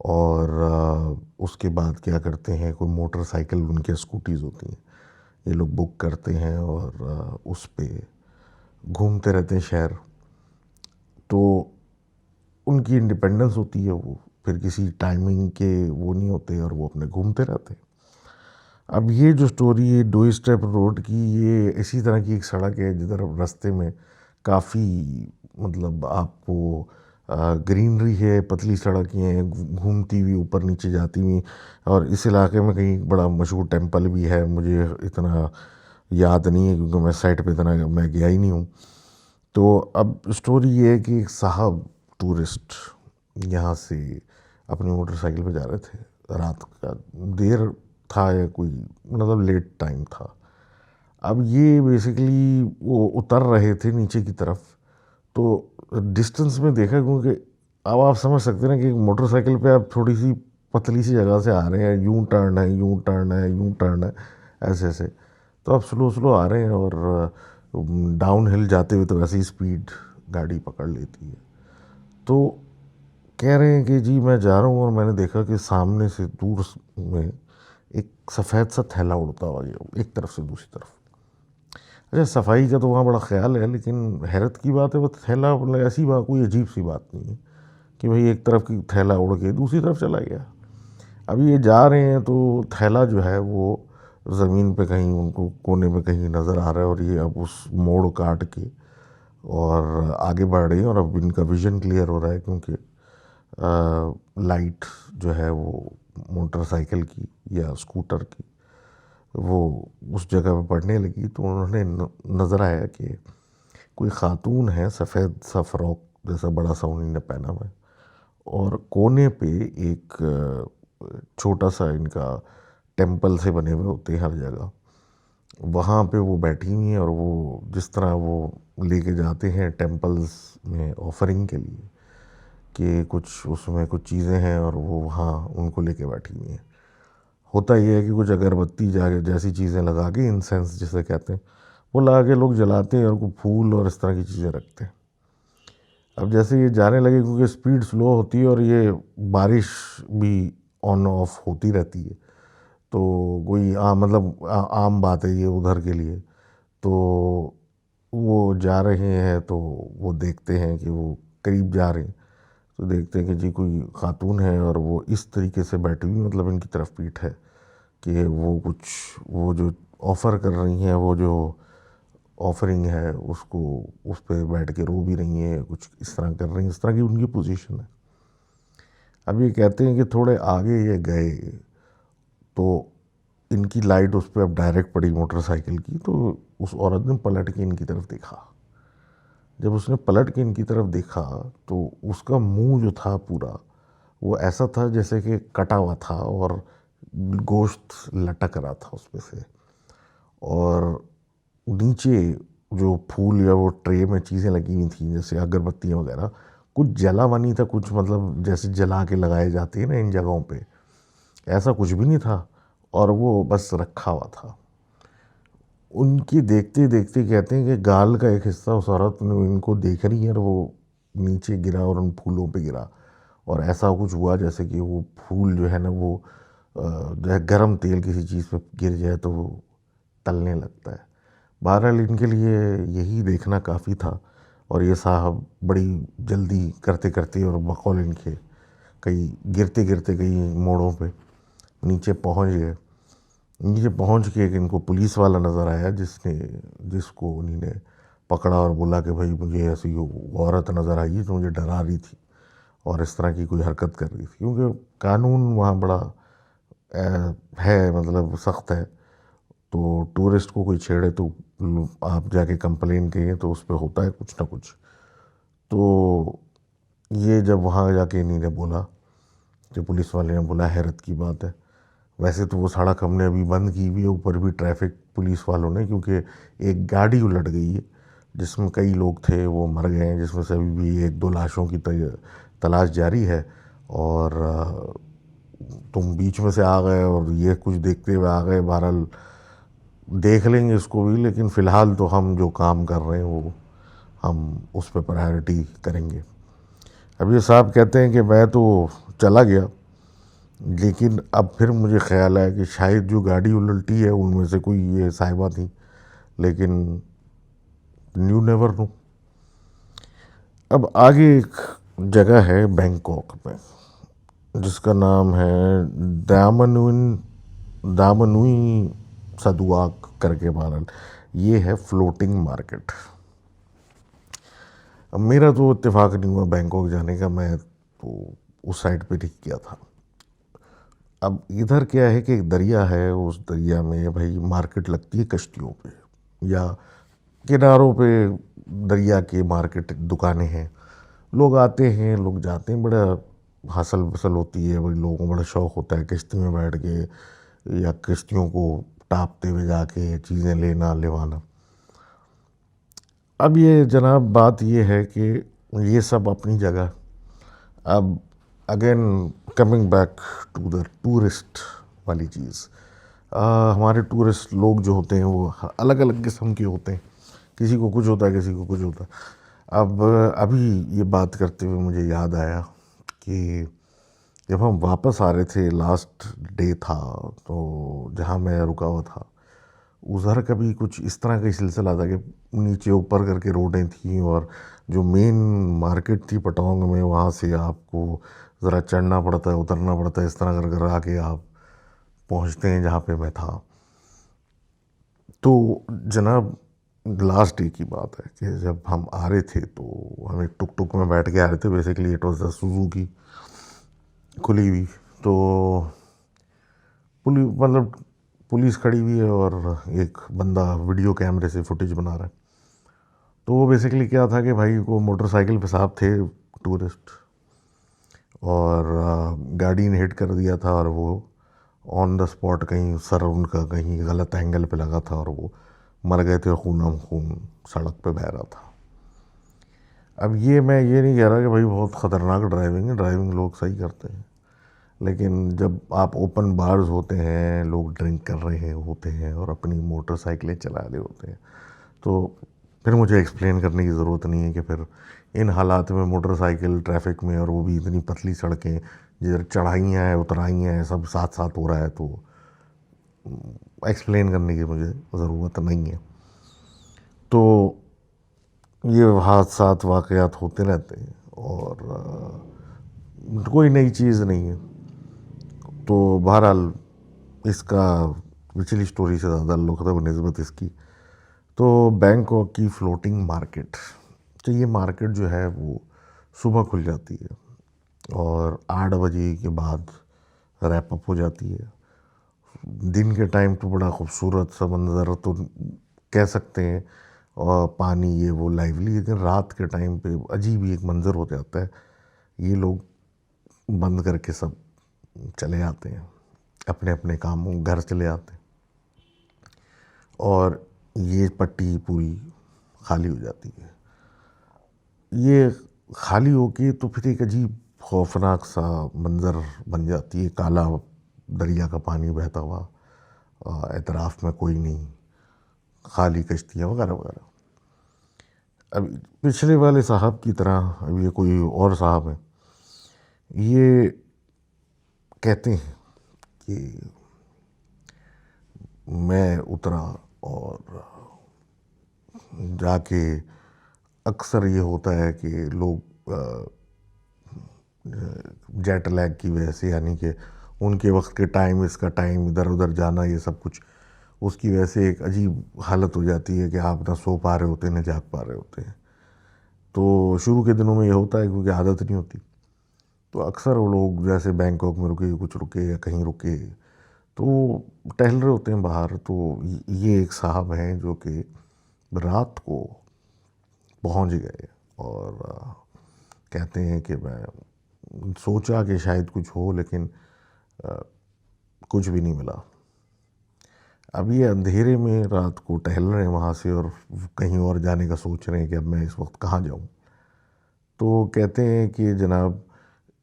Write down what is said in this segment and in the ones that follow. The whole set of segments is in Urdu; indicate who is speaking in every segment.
Speaker 1: اور اس کے بعد کیا کرتے ہیں، کوئی موٹر سائیکل، ان کے اسکوٹیز ہوتی ہیں، یہ لوگ بک کرتے ہیں اور اس پہ گھومتے رہتے ہیں شہر. تو ان کی انڈیپینڈنس ہوتی ہے، وہ پھر کسی ٹائمنگ کے وہ نہیں ہوتے اور وہ اپنے گھومتے رہتے ہیں. اب یہ جو سٹوری ہے ڈوئی اسٹیپ روڈ کی، یہ اسی طرح کی ایک سڑک ہے جدھر راستے میں کافی مطلب آپ کو گرینری ہے، پتلی سڑکیں ہیں گھومتی ہوئی اوپر نیچے جاتی ہوئی. اور اس علاقے میں کہیں بڑا مشہور ٹیمپل بھی ہے، مجھے اتنا یاد نہیں ہے کیونکہ میں سائٹ پہ اتنا میں گیا ہی نہیں ہوں. تو اب اسٹوری یہ ہے کہ ایک صاحب ٹورسٹ یہاں سے اپنی موٹر سائیکل پہ جا رہے تھے، رات کا دیر تھا یا کوئی مطلب لیٹ ٹائم تھا. اب یہ بیسیکلی وہ اتر رہے تھے نیچے کی طرف، تو ڈسٹنس میں دیکھا، کیونکہ اب آپ سمجھ سکتے ہیں نا کہ موٹر سائیکل پہ آپ تھوڑی سی پتلی سی جگہ سے آ رہے ہیں، یوں ٹرن ہے، یوں ٹرن ہے، یوں ٹرن ہے، ایسے ایسے. تو آپ سلو آ رہے ہیں اور ڈاؤن ہل جاتے ہوئے تو ویسے ہی اسپیڈ گاڑی پکڑ لیتی ہے. تو کہہ رہے ہیں کہ جی میں جا رہا ہوں اور میں نے دیکھا کہ سامنے سے دور میں ایک سفید سا تھیلا اڑتا ہوا گیا ایک طرف سے دوسری طرف. اچھا صفائی کا تو وہاں بڑا خیال ہے، لیکن حیرت کی بات ہے وہ تھیلا ایسی بات کوئی عجیب سی بات نہیں ہے کہ بھئی ایک طرف کی تھیلا اڑ کے دوسری طرف چلا گیا. اب یہ جا رہے ہیں تو تھیلا جو ہے وہ زمین پہ کہیں ان کو کونے میں کہیں نظر آ رہا ہے، اور یہ اب اس موڑ کاٹ کے اور آگے بڑھ رہی ہیں. اور اب ان کا ویژن کلیئر ہو رہا ہے کیونکہ لائٹ جو ہے وہ موٹر سائیکل کی یا اسکوٹر کی وہ اس جگہ پہ پڑنے لگی. تو انہوں نے نظر آیا کہ کوئی خاتون ہے، سفید سا فراک جیسا بڑا سا انہوں نے پہنا ہوا ہے، اور کونے پہ ایک چھوٹا سا ان کا ٹیمپل سے بنے ہوئے ہوتے ہیں ہر جگہ، وہاں پہ وہ بیٹھی ہوئی ہیں. اور وہ جس طرح وہ لے کے جاتے ہیں ٹیمپلز میں آفرنگ کے لیے کہ کچھ اس میں کچھ چیزیں ہیں اور وہ وہاں ان کو لے کے بیٹھی ہوئی ہیں. ہوتا یہ ہے کہ کچھ اگربتی جیسی چیزیں لگا کے، انسینس جسے کہتے ہیں، وہ لگا کے لوگ جلاتے ہیں اور کوئی پھول اور اس طرح کی چیزیں رکھتے ہیں. اب جیسے یہ جانے لگے کیونکہ اسپیڈ سلو ہوتی ہے اور یہ بارش بھی آن آف ہوتی رہتی ہے، تو کوئی مطلب عام بات ہے یہ ادھر کے لیے. تو وہ جا رہے ہیں تو وہ دیکھتے ہیں کہ وہ قریب جا رہے ہیں تو دیکھتے ہیں کہ جی کوئی خاتون ہے اور وہ اس طریقے سے بیٹھی ہوئی، مطلب ان کی طرف پیٹھ ہے کہ وہ کچھ وہ جو آفر کر رہی ہیں، وہ جو آفرنگ ہے اس کو اس پہ بیٹھ کے رو بھی رہی ہیں، کچھ اس طرح کر رہی ہیں، اس طرح کی ان کی پوزیشن ہے. اب یہ کہتے ہیں کہ تھوڑے آگے یہ گئے تو ان کی لائٹ اس پہ اب ڈائریکٹ پڑی موٹر سائیکل کی، تو اس عورت نے پلٹ کے ان کی طرف دیکھا. جب اس نے پلٹ کے ان کی طرف دیکھا تو اس کا منہ جو تھا پورا وہ ایسا تھا جیسے کہ کٹا ہوا تھا اور گوشت لٹک رہا تھا اس میں سے. اور نیچے جو پھول یا وہ ٹرے میں چیزیں لگی ہوئی تھیں جیسے اگربتیاں وغیرہ، کچھ جلا ہوا نہیں تھا، کچھ مطلب جیسے جلا کے لگائے جاتے ہیں نا ان جگہوں پہ، ایسا کچھ بھی نہیں تھا. اور وہ بس رکھا ہوا تھا. ان کی دیکھتے دیکھتے کہتے ہیں کہ گال کا ایک حصہ اس عورت نے ان کو دیکھ رہی ہے اور وہ نیچے گرا اور ان پھولوں پہ گرا، اور ایسا کچھ ہوا جیسے کہ وہ پھول جو ہے نا وہ جو ہے گرم تیل کسی چیز پہ گر جائے تو وہ تلنے لگتا ہے. بہرحال ان کے لیے یہی دیکھنا کافی تھا، اور یہ صاحب بڑی جلدی کرتے کرتے اور بقول ان کے کئی گرتے گرتے کئی موڑوں پہ نیچے پہنچ گئے. نیچے پہنچ کے ایک ان کو پولیس والا نظر آیا جس کو انہوں نے پکڑا اور بولا کہ بھائی مجھے ایسی عورت نظر آئی جو مجھے ڈرا رہی تھی اور اس طرح کی کوئی حرکت کر رہی تھی، کیونکہ قانون وہاں بڑا ہے مطلب سخت ہے. تو ٹورسٹ کو کوئی چھیڑے تو آپ جا کے کمپلین کہیں تو اس پہ ہوتا ہے کچھ نہ کچھ. تو یہ جب وہاں جا کے انہوں نے بولا کہ پولیس والے نے بولا، حیرت کی بات ہے، ویسے تو وہ سڑک ہم نے ابھی بند کی ہوئی ہے، اوپر بھی ٹریفک پولیس والوں نے، کیونکہ ایک گاڑی الٹ گئی ہے جس میں کئی لوگ تھے وہ مر گئے ہیں، جس میں سے ابھی بھی ایک دو لاشوں کی تلاش جاری ہے. اور تم بیچ میں سے آ گئے اور یہ کچھ دیکھتے ہوئے آ گئے. بہرحال دیکھ لیں گے اس کو بھی، لیکن فی الحال تو ہم جو کام کر رہے ہیں وہ ہم اس پہ پرائرٹی کریں گے. اب یہ صاحب کہتے ہیں کہ میں تو چلا گیا لیکن اب پھر مجھے خیال آیا کہ شاید جو گاڑی الٹی ہے ان میں سے کوئی یہ صاحبہ تھی، لیکن نیو نیور نو۔ اب آگے ایک جگہ ہے بینکاک میں جس کا نام ہے دامنوئی سدواک کر کے بہرحال یہ ہے فلوٹنگ مارکیٹ۔ اب میرا تو اتفاق نہیں ہوا بینکاک جانے کا، میں تو اس سائڈ پہ نہیں کیا تھا۔ اب ادھر کیا ہے کہ ایک دریا ہے، اس دریا میں بھائی مارکیٹ لگتی ہے کشتیوں پہ یا کناروں پہ، دریا کے مارکیٹ دکانیں ہیں، لوگ آتے ہیں لوگ جاتے ہیں، بڑا حاصل بسل ہوتی ہے، بڑے لوگوں کو بڑا شوق ہوتا ہے کشتی میں بیٹھ کے یا کشتیوں کو ٹاپتے ہوئے جا کے چیزیں لینا لیوانا۔ اب یہ جناب بات یہ ہے کہ یہ سب اپنی جگہ، اب again coming back to the tourist والی چیز، ہمارے ٹورسٹ لوگ جو ہوتے ہیں وہ الگ الگ قسم کے ہوتے ہیں، کسی کو کچھ ہوتا ہے کسی کو کچھ ہوتا ہے۔ اب ابھی یہ بات کرتے ہوئے مجھے یاد آیا کہ جب ہم واپس آ رہے تھے، لاسٹ ڈے تھا، تو جہاں میں رکا ہوا تھا ادھر کبھی کچھ اس طرح کا ہی سلسلہ تھا کہ نیچے اوپر کر کے روڈیں تھیں، اور جو مین مارکیٹ تھی پٹونگ میں وہاں سے آپ کو ذرا چڑھنا پڑتا ہے اترنا پڑتا ہے، اس طرح کر کر آ کے آپ پہنچتے ہیں جہاں پہ میں تھا۔ تو جناب لاسٹ ڈے کی بات ہے کہ جب ہم آ رہے تھے تو ہم ایک ٹک ٹک میں بیٹھ کے آ رہے تھے، basically it was the Suzuki کھلی ہوئی، تو مطلب پولیس کھڑی ہوئی ہے اور ایک بندہ ویڈیو کیمرے سے فوٹیج بنا رہا ہے۔ تو وہ بیسیکلی کیا تھا کہ بھائی کو موٹر سائیکل پہ صاحب تھے ٹورسٹ، اور گاڑی نے ہٹ کر دیا تھا، اور وہ آن دا اسپاٹ کہیں سر ان کا کہیں غلط اینگل پہ لگا تھا اور وہ مر گئے تھے، خون خون سڑک پہ بہہ رہا تھا۔ اب یہ میں یہ نہیں کہہ رہا کہ بھائی بہت خطرناک ڈرائیونگ ہے، ڈرائیونگ لوگ صحیح کرتے ہیں، لیکن جب آپ اوپن بارز ہوتے ہیں، لوگ ڈرنک کر رہے ہوتے ہیں اور اپنی موٹر سائیکلیں چلا رہے ہوتے ہیں، تو پھر مجھے ایکسپلین کرنے کی ضرورت نہیں ہے کہ پھر ان حالات میں موٹر سائیکل ٹریفک میں، اور وہ بھی اتنی پتلی سڑکیں جدھر چڑھائیاں ہیں اترائیاں ہیں سب ساتھ ساتھ ہو رہا ہے، تو ایکسپلین کرنے کی مجھے ضرورت نہیں ہے۔ تو یہ حادثات واقعات ہوتے رہتے ہیں اور کوئی نئی چیز نہیں ہے۔ تو بہرحال اس کا پچھلی سٹوری سے زیادہ تعلق تھا بنسبت اس کی۔ تو بینکاک کی فلوٹنگ مارکیٹ، تو یہ مارکیٹ جو ہے وہ صبح کھل جاتی ہے اور 8 بجے کے بعد ریپ اپ ہو جاتی ہے۔ دن کے ٹائم تو بڑا خوبصورت سا منظر تو کہہ سکتے ہیں، اور پانی یہ وہ لائیولی، لیکن رات کے ٹائم پہ عجیب ہی ایک منظر ہو جاتا ہے، یہ لوگ بند کر کے سب چلے آتے ہیں اپنے اپنے کاموں، گھر چلے آتے ہیں، اور یہ پٹی پوری خالی ہو جاتی ہے۔ یہ خالی ہو کے تو پھر ایک عجیب خوفناک سا منظر بن جاتی ہے، کالا دریا کا پانی بہتا ہوا، اطراف میں کوئی نہیں، خالی کشتیاں وغیرہ وغیرہ۔ اب پچھلے والے صاحب کی طرح اب یہ کوئی اور صاحب ہیں، یہ کہتے ہیں کہ میں اترا اور جا کے اکثر یہ ہوتا ہے کہ لوگ جیٹ لیگ کی وجہ سے، یعنی کہ ان کے وقت کے ٹائم، اس کا ٹائم، ادھر ادھر جانا، یہ سب کچھ اس کی وجہ سے ایک عجیب حالت ہو جاتی ہے کہ آپ نہ سو پا رہے ہوتے ہیں نہ جاگ پا رہے ہوتے ہیں۔ تو شروع کے دنوں میں یہ ہوتا ہے کیونکہ عادت نہیں ہوتی، تو اکثر وہ لوگ جیسے بینکاک میں رکے، کچھ رکے یا کہیں رکے، تو وہ ٹہل رہے ہوتے ہیں باہر۔ تو یہ ایک صاحب ہیں جو کہ رات کو پہنچ گئے اور کہتے ہیں کہ میں سوچا کہ شاید کچھ ہو، لیکن کچھ بھی نہیں ملا۔ اب یہ اندھیرے میں رات کو ٹہل رہے ہیں وہاں سے اور کہیں اور جانے کا سوچ رہے ہیں کہ اب میں اس وقت کہاں جاؤں۔ تو کہتے ہیں کہ جناب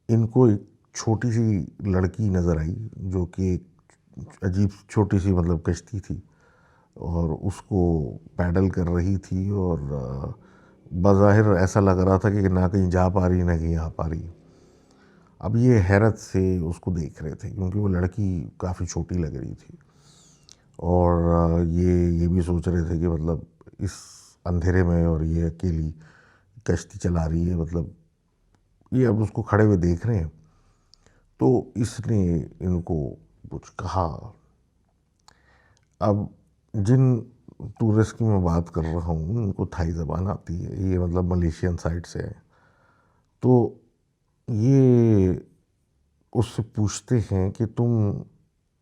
Speaker 1: ان کو ایک چھوٹی سی لڑکی نظر آئی جو کہ ایک عجیب چھوٹی سی مطلب کشتی تھی، اور اس کو پیڈل کر رہی تھی، اور بظاہر ایسا لگ رہا تھا کہ نہ کہیں جا پا رہی نہ کہیں آ پا رہی۔ اب یہ حیرت سے اس کو دیکھ رہے تھے کیونکہ وہ لڑکی کافی چھوٹی لگ رہی تھی، اور یہ بھی سوچ رہے تھے کہ مطلب اس اندھیرے میں اور یہ اکیلی کشتی چلا رہی ہے، مطلب یہ اب اس کو کھڑے ہوئے دیکھ رہے ہیں۔ تو اس نے ان کو کچھ کہا۔ اب جن ٹورسٹ کی میں بات کر رہا ہوں ان کو تھائی زبان آتی ہے، یہ مطلب ملیشین سائڈ سے ہے، تو یہ اس سے پوچھتے ہیں کہ تم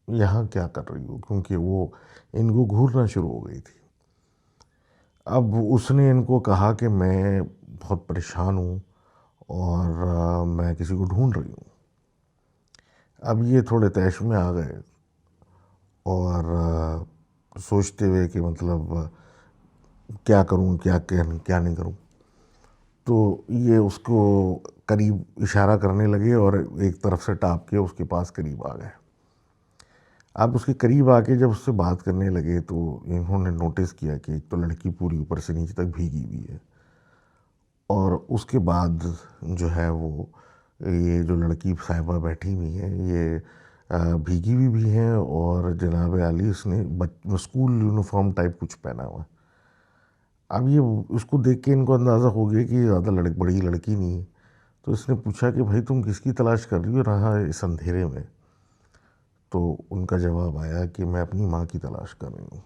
Speaker 1: یہاں کیا کر رہی ہو، کیونکہ وہ ان کو گھورنا شروع ہو گئی تھی۔ اب اس نے ان کو کہا کہ میں بہت پریشان ہوں اور میں کسی کو ڈھونڈ رہی ہوں۔ اب یہ تھوڑے طیش میں آ گئے اور سوچتے ہوئے کہ مطلب کیا کروں کیا نہیں کروں، تو یہ اس کو قریب اشارہ کرنے لگے اور ایک طرف سے ٹاپ کے اس کے پاس قریب آ گئے۔ اب اس کے قریب آ کے جب اس سے بات کرنے لگے تو انہوں نے نوٹس کیا کہ ایک تو لڑکی پوری اوپر سے نیچے تک بھیگی ہوئی ہے، اور اس کے بعد جو ہے وہ یہ جو لڑکی صاحبہ بیٹھی ہوئی ہے یہ بھیگی ہوئی بھی ہیں، اور جناب عالی اس نے اسکول یونیفارم ٹائپ کچھ پہنا ہوا ہے۔ اب یہ اس کو دیکھ کے ان کو اندازہ ہو گیا کہ یہ زیادہ بڑی لڑکی نہیں ہے، تو اس نے پوچھا کہ بھائی تم کس کی تلاش کر رہی ہو رہا اس اندھیرے میں؟ تو ان کا جواب آیا کہ میں اپنی ماں کی تلاش کر رہی ہوں۔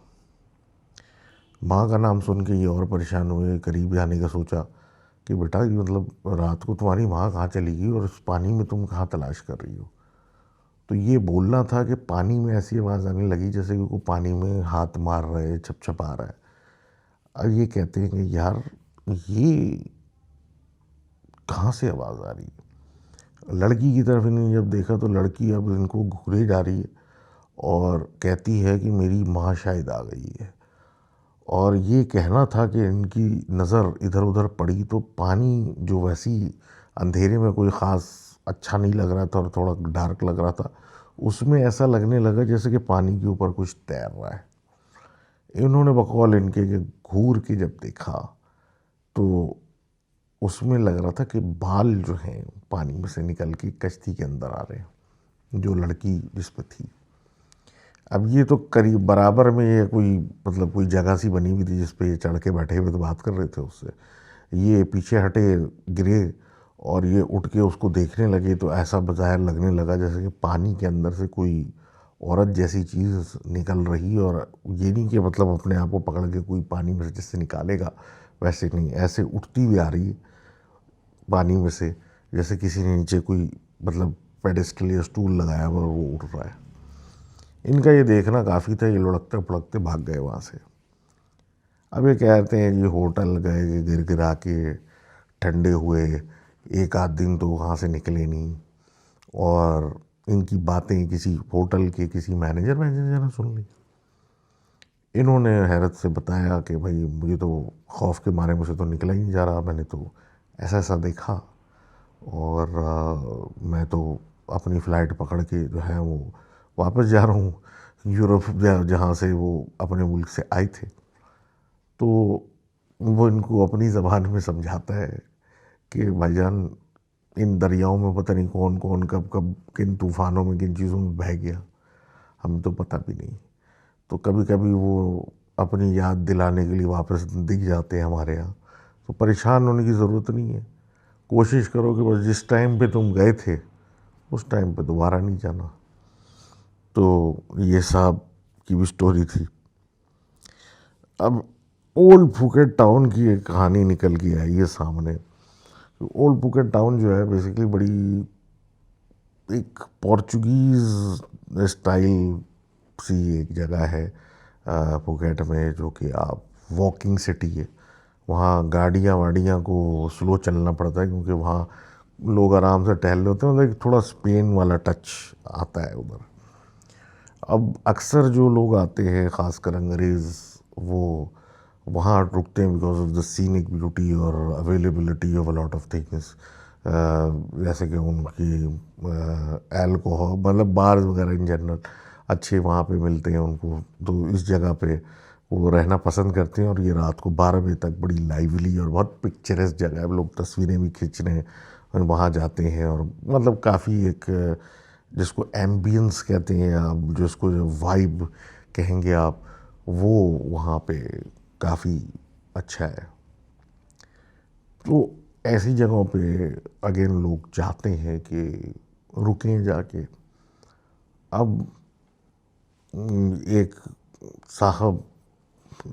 Speaker 1: ماں کا نام سن کے یہ اور پریشان ہوئے، قریب جانے کا سوچا کہ بیٹا یہ مطلب رات کو تمہاری ماں کہاں چلی گئی اور اس پانی میں تم کہاں تلاش کر رہی ہو؟ تو یہ بولنا تھا کہ پانی میں ایسی آواز آنے لگی جیسے کہ کوئی پانی میں ہاتھ مار رہا ہے، چھپ چھپا رہا ہے۔ اب یہ کہتے ہیں کہ یار یہ کہاں سے آواز آ رہی ہے؟ لڑکی کی طرف انہیں جب دیکھا تو لڑکی اب ان کو گھورے جا رہی ہے اور کہتی ہے کہ میری ماں شاید آ گئی ہے، اور یہ کہنا تھا کہ ان کی نظر ادھر ادھر پڑی تو پانی جو ویسی اندھیرے میں کوئی خاص اچھا نہیں لگ رہا تھا اور تھوڑا ڈارک لگ رہا تھا، اس میں ایسا لگنے لگا جیسے کہ پانی کے اوپر کچھ تیر رہا ہے۔ انہوں نے بقول ان کے کہ گھور کے جب دیکھا تو اس میں لگ رہا تھا کہ بال جو ہیں پانی میں سے نکل کے کشتی کے اندر آ رہے ہیں، جو لڑکی جس پہ تھی۔ اب یہ تو قریب برابر میں یہ کوئی جگہ سی بنی ہوئی تھی جس پہ یہ چڑھ کے بیٹھے ہوئے تو بات کر رہے تھے اس سے، یہ پیچھے ہٹے گرے اور یہ اٹھ کے اس کو دیکھنے لگے تو ایسا بظاہر لگنے لگا جیسے کہ پانی کے اندر سے کوئی عورت جیسی چیز نکل رہی، اور یہ نہیں کہ مطلب اپنے آپ کو پکڑ کے کوئی پانی میں سے جس سے نکالے گا ویسے نہیں، ایسے اٹھتی ہوئی آ رہی ہے پانی میں سے جیسے کسی نے نیچے کوئی مطلب پیڈسٹل یا اسٹول لگایا ہوا اور وہ اٹھ رہا ہے۔ ان کا یہ دیکھنا کافی تھا، یہ لڑکتے پڑکتے بھاگ گئے وہاں سے۔ اب یہ کہتے ہیں یہ ہوٹل گئے کہ گر گرا کے ٹھنڈے ہوئے، ایک آدھ دن تو وہاں سے نکلے نہیں، اور ان کی باتیں کسی ہوٹل کے کسی مینیجر نے سن لی۔ انہوں نے حیرت سے بتایا کہ بھائی مجھے تو خوف کے مارے مجھے تو نکلا ہی نہیں جا رہا، میں نے تو ایسا دیکھا، اور میں تو اپنی فلائٹ پکڑ کے جو ہے وہ واپس جا رہا ہوں یورپ جہاں سے وہ اپنے ملک سے آئے تھے۔ تو وہ ان کو اپنی زبان میں سمجھاتا ہے کہ بھائی جان ان دریاؤں میں پتہ نہیں کون کون کب کن طوفانوں میں کن چیزوں میں بہہ گیا، ہمیں تو پتہ بھی نہیں۔ تو کبھی کبھی وہ اپنی یاد دلانے کے لیے واپس دکھ جاتے ہیں ہمارے یہاں، تو پریشان ہونے کی ضرورت نہیں ہے، کوشش کرو کہ بس جس ٹائم پہ تم گئے تھے اس ٹائم پہ دوبارہ نہیں جانا۔ تو یہ صاحب کی بھی سٹوری تھی۔ اب اولڈ پھوکٹ ٹاؤن کی ایک کہانی نکل کے آئی ہے سامنے۔ اولڈ پھوکٹ ٹاؤن جو ہے بیسیکلی بڑی ایک پورچوگیز اسٹائل سی ایک جگہ ہے پھوکٹ میں، جو کہ آپ واکنگ سٹی ہے، وہاں گاڑیاں کو سلو چلنا پڑتا ہے کیونکہ وہاں لوگ آرام سے ٹہل رہے ہوتے ہیں، مطلب تھوڑا اسپین والا ٹچ آتا ہے ادھر۔ اب اکثر جو لوگ آتے ہیں خاص کر انگریز وہ وہاں رکتے ہیں because of the Sainik beauty اور availability of a lot of things, جیسے کہ ان کی الکوہول مطلب بارز وغیرہ ان جنرل اچھے وہاں پہ ملتے ہیں ان کو، تو اس جگہ پہ وہ رہنا پسند کرتے ہیں، اور یہ رات کو 12 بجے تک بڑی لائیولی اور بہت پکچرس جگہ ہے، لوگ تصویریں بھی کھینچ رہے ہیں وہاں جاتے ہیں اور مطلب کافی ایک جس کو ایمبینس کہتے ہیں آپ، جس کو وائب کہیں گے آپ، وہ وہاں پہ کافی اچھا ہے. تو ایسی جگہوں پہ اگین لوگ چاہتے ہیں کہ رکیں جا کے. اب ایک صاحب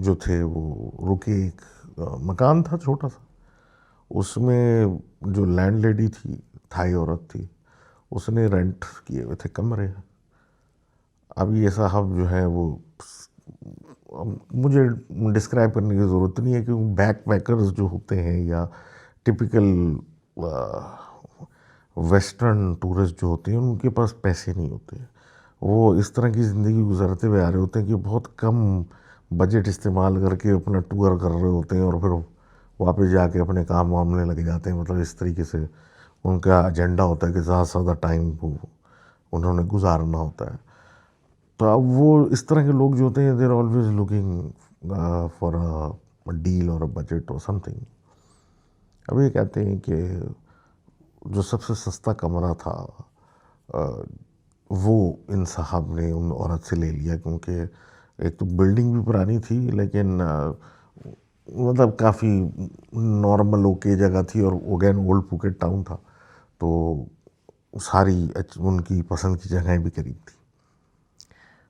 Speaker 1: جو تھے وہ رکے، ایک مکان تھا چھوٹا سا، اس میں جو لینڈ لیڈی تھی، تھائی عورت تھی، اس نے رینٹ کیے ہوئے تھے کمرے. اب یہ صاحب جو ہے وہ مجھے ڈسکرائب کرنے کی ضرورت نہیں ہے کہ بیک پیکرز جو ہوتے ہیں یا ٹپیکل ویسٹرن ٹورسٹ جو ہوتے ہیں ان کے پاس پیسے نہیں ہوتے. وہ اس طرح کی زندگی گزارتے ہوئے آ رہے ہوتے ہیں کہ بہت کم بجٹ استعمال کر کے اپنا ٹور کر رہے ہوتے ہیں اور پھر واپس جا کے اپنے کام معاملے لگ جاتے ہیں. مطلب اس طریقے سے ان کا ایجنڈا ہوتا ہے کہ زیادہ سے زیادہ ٹائم انہوں نے گزارنا ہوتا ہے. تو اب وہ اس طرح کے لوگ جو ہوتے ہیں there always looking for deal اور بجٹ اور سم تھنگ. اب یہ کہتے ہیں کہ جو سب سے سستا کمرہ تھا وہ ان صاحب نے ان عورت سے لے لیا، کیونکہ ایک تو بلڈنگ بھی پرانی تھی لیکن مطلب کافی نارمل اوکے جگہ تھی اور اگین اولڈ پھوکیٹ ٹاؤن تھا، تو ساری ان کی پسند کی جگہیں بھی قریب تھی.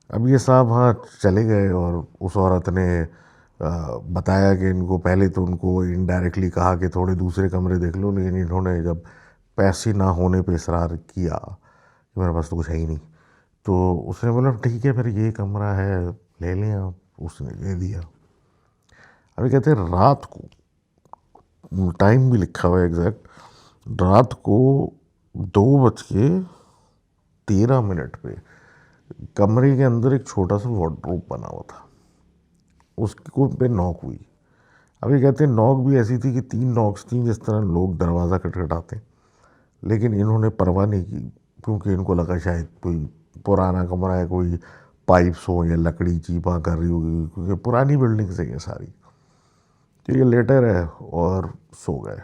Speaker 1: اب یہ صاحب وہاں چلے گئے اور اس عورت نے بتایا کہ ان کو پہلے تو ان کو انڈائریکٹلی کہا کہ تھوڑے دوسرے کمرے دیکھ لو، لیکن انہوں نے جب پیسے نہ ہونے پہ اصرار کیا کہ میرے پاس تو کچھ ہے ہی نہیں، تو اس نے بولا ٹھیک ہے پھر یہ کمرہ ہے لے لیں آپ. اس نے دے دیا. ابھی کہتے ہیں رات کو، ٹائم بھی لکھا ہوا ہے ایگزیکٹ، رات کو 2:13 پہ کمرے کے اندر ایک چھوٹا سا وارڈروب بنا ہوا تھا، اس کو پہ نوک ہوئی. ابھی کہتے ہیں نوک بھی ایسی تھی کہ 3 نوکس تھیں جس طرح لوگ دروازہ کھٹکھٹاتے، لیکن انہوں نے پرواہ نہیں کی کیونکہ ان کو لگا شاید کوئی پرانا کمرہ ہے، کوئی پائپس ہو یا لکڑی چیپا کر رہی ہوگی، کیونکہ پرانی بلڈنگ سے یہ ساری. تو یہ لیٹر ہے اور سو گئے.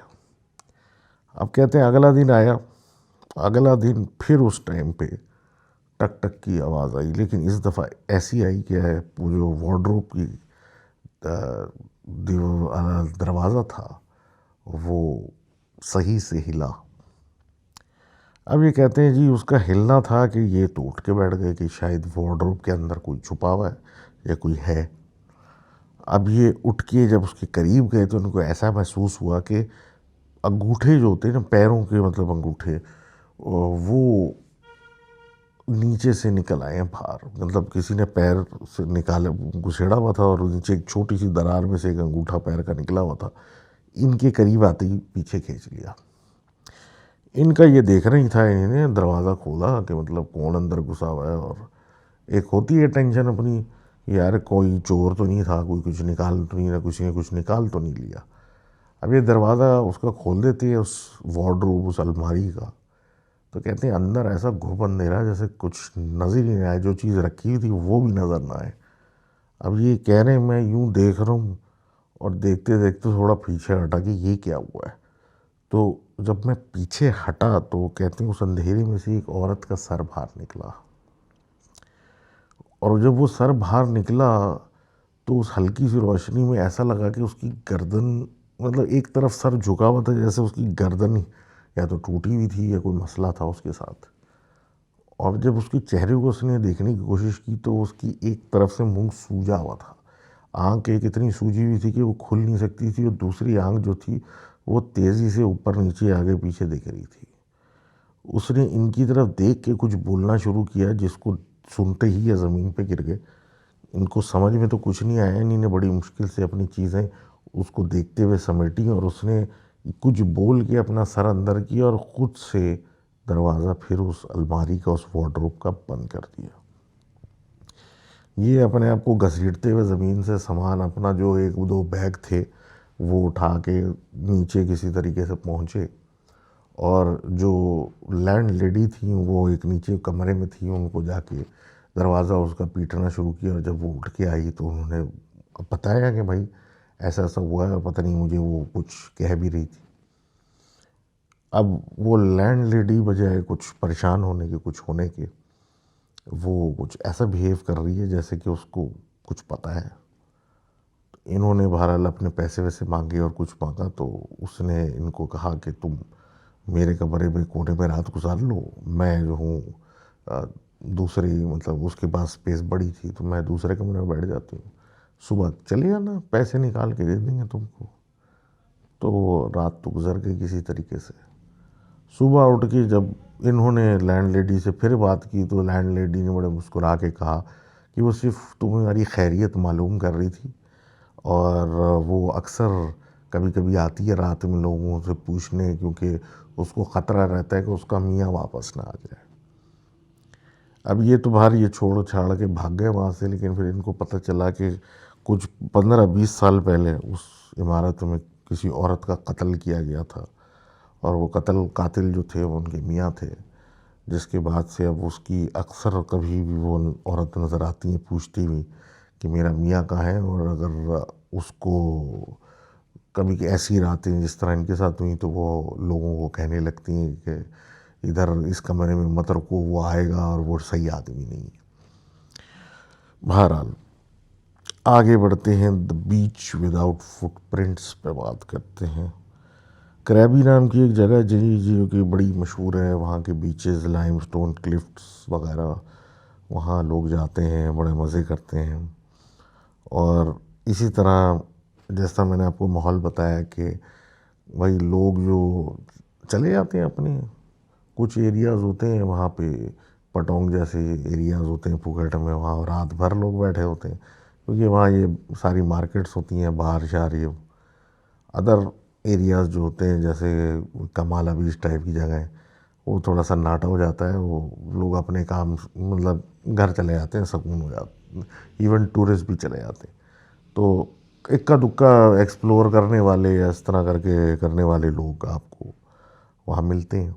Speaker 1: اب کہتے ہیں اگلا دن آیا، اگلا دن پھر اس ٹائم پہ ٹک ٹک کی آواز آئی، لیکن اس دفعہ ایسی آئی کہ وہ جو وارڈروب کی دروازہ تھا وہ صحیح سے ہلا. اب یہ کہتے ہیں جی اس کا ہلنا تھا کہ یہ تو اٹھ کے بیٹھ گئے کہ شاید وارڈروب کے اندر کوئی چھپا ہوا ہے یا کوئی ہے. اب یہ اٹھ کے جب اس کے قریب گئے تو ان کو ایسا محسوس ہوا کہ انگوٹھے جو ہوتے ہیں نا، پیروں کے مطلب انگوٹھے، وہ نیچے سے نکل آئے ہیں باہر. مطلب کسی نے پیر سے نکالا، گھسیڑا ہوا تھا اور نیچے ایک چھوٹی سی درار میں سے ایک انگوٹھا پیر کا نکلا ہوا تھا. ان کے قریب آتے ہی پیچھے کھینچ لیا. ان کا یہ دیکھ رہی تھا، انہوں نے دروازہ کھولا کہ مطلب کون اندر گھسا ہوا ہے. اور ایک ہوتی ہے ٹینشن اپنی، یار کوئی چور تو نہیں تھا، کوئی کچھ نکال تو نہیں رہا، کسی نے کچھ نکال تو نہیں لیا. اب یہ دروازہ اس کا کھول دیتے ہیں، اس وارڈروب، اس الماری کا، تو کہتے ہیں اندر ایسا گھوپ اندھیرا جیسے کچھ نظر ہی نہیں آئے، جو چیز رکھی ہوئی تھی وہ بھی نظر نہ آئے. اب یہ کہہ رہے ہیں میں یوں دیکھ رہا ہوں اور دیکھتے دیکھتے تھوڑا پیچھے ہٹا کہ یہ کیا ہوا ہے. تو جب میں پیچھے ہٹا تو کہتے ہیں اس اندھیرے میں سے ایک عورت کا سر باہر نکلا، اور جب وہ سر باہر نکلا تو اس ہلکی سی روشنی میں ایسا لگا کہ اس کی گردن، مطلب ایک طرف سر جھکا ہوا تھا جیسے اس کی گردن یا تو ٹوٹی ہوئی تھی یا کوئی مسئلہ تھا اس کے ساتھ. اور جب اس کے چہرے کو اس نے دیکھنے کی کوشش کی تو اس کی ایک طرف سے منہ سوجا ہوا تھا، آنکھ ایک اتنی سوجی ہوئی تھی کہ وہ کھل نہیں سکتی تھی، اور دوسری آنکھ جو تھی وہ تیزی سے اوپر نیچے آگے پیچھے دیکھ رہی تھی. اس نے ان کی طرف دیکھ کے کچھ بولنا شروع کیا جس کو سنتے ہی یہ زمین پہ گر گئے. ان کو سمجھ میں تو کچھ نہیں آیا، انہوں نے بڑی مشکل سے اپنی چیزیں اس کو دیکھتے ہوئے سمیٹی، اور اس نے کچھ بول کے اپنا سر اندر کیا اور خود سے دروازہ پھر اس الماری کا، اس وارڈروب کا بند کر دیا. یہ اپنے آپ کو گھسیٹتے ہوئے زمین سے سامان اپنا جو 1-2 بیگ تھے وہ اٹھا کے نیچے کسی طریقے سے پہنچے، اور جو لینڈ لیڈی تھیں وہ ایک نیچے کمرے میں تھیں، ان کو جا کے دروازہ اس کا پیٹنا شروع کیا. اور جب وہ اٹھ کے آئی تو انہوں نے بتایا کہ بھائی ایسا ایسا ہوا ہے، پتہ نہیں مجھے وہ کچھ کہہ بھی رہی تھی. اب وہ لینڈ لیڈی بجائے کچھ پریشان ہونے کے، کچھ ہونے کے، وہ کچھ ایسا بیہیو کر رہی ہے جیسے کہ اس کو کچھ پتہ ہے. انہوں نے بہرحال اپنے پیسے ویسے مانگے اور کچھ مانگا، تو اس نے ان کو کہا کہ تم میرے کمرے میں کونے میں رات گزار لو، میں جو ہوں دوسری، مطلب اس کے پاس اسپیس بڑی تھی تو میں دوسرے کمرے میں بیٹھ جاتی ہوں، صبح چلے جانا، پیسے نکال کے دے دیں گے تم کو. تو وہ رات تو گزر گئی کسی طریقے سے. صبح اٹھ کے جب انہوں نے لینڈ لیڈی سے پھر بات کی تو لینڈ لیڈی نے بڑے مسکرا کے کہا کہ وہ صرف تمہاری خیریت معلوم کر رہی تھی، اور وہ اکثر کبھی کبھی آتی ہے رات میں لوگوں سے پوچھنے، کیونکہ اس کو خطرہ رہتا ہے کہ اس کا میاں واپس نہ آ جائے. اب یہ تو باہر یہ چھوڑ چھاڑ کے بھاگ گئے وہاں سے، لیکن پھر ان کو پتہ چلا کہ کچھ 15-20 سال پہلے اس عمارت میں کسی عورت کا قتل کیا گیا تھا، اور وہ قاتل جو تھے وہ ان کے میاں تھے، جس کے بعد سے اب اس کی اکثر کبھی بھی وہ عورت نظر آتی ہیں پوچھتی ہوئی کہ میرا میاں کہاں ہے. اور اگر اس کو کبھی کہ ایسی راتیں جس طرح ان کے ساتھ ہوئی تو وہ لوگوں کو کہنے لگتی ہیں کہ ادھر اس کمرے میں مت رکو، وہ آئے گا اور وہ صحیح آدمی نہیں ہے. بہرحال آگے بڑھتے ہیں. دا بیچ وداؤٹ فٹ پرنٹس پہ بات کرتے ہیں. کریبی نام کی ایک جگہ جو کہ بڑی مشہور ہے، وہاں کے بیچز، لائم سٹون کلفٹس وغیرہ، وہاں لوگ جاتے ہیں، بڑے مزے کرتے ہیں. اور اسی طرح جیسا میں نے آپ کو ماحول بتایا کہ وہی لوگ جو چلے جاتے ہیں اپنے، کچھ ایریاز ہوتے ہیں وہاں پہ، پٹونگ جیسے ایریاز ہوتے ہیں پھوکھٹ میں، وہاں رات بھر لوگ بیٹھے ہوتے ہیں، کیونکہ وہاں یہ ساری مارکیٹس ہوتی ہیں، باہر شہر. یہ ادر ایریاز جو ہوتے ہیں جیسے کمالا بیچ ٹائپ کی جگہیں، وہ تھوڑا سا ناٹا ہو جاتا ہے، وہ لوگ اپنے کام مطلب گھر چلے جاتے ہیں، سکون ہو جاتا. ایون ٹورسٹ بھی چلے جاتے ہیں. تو اکا دکا ایکسپلور کرنے والے یا اس طرح کر کے کرنے والے لوگ آپ کو وہاں ملتے ہیں.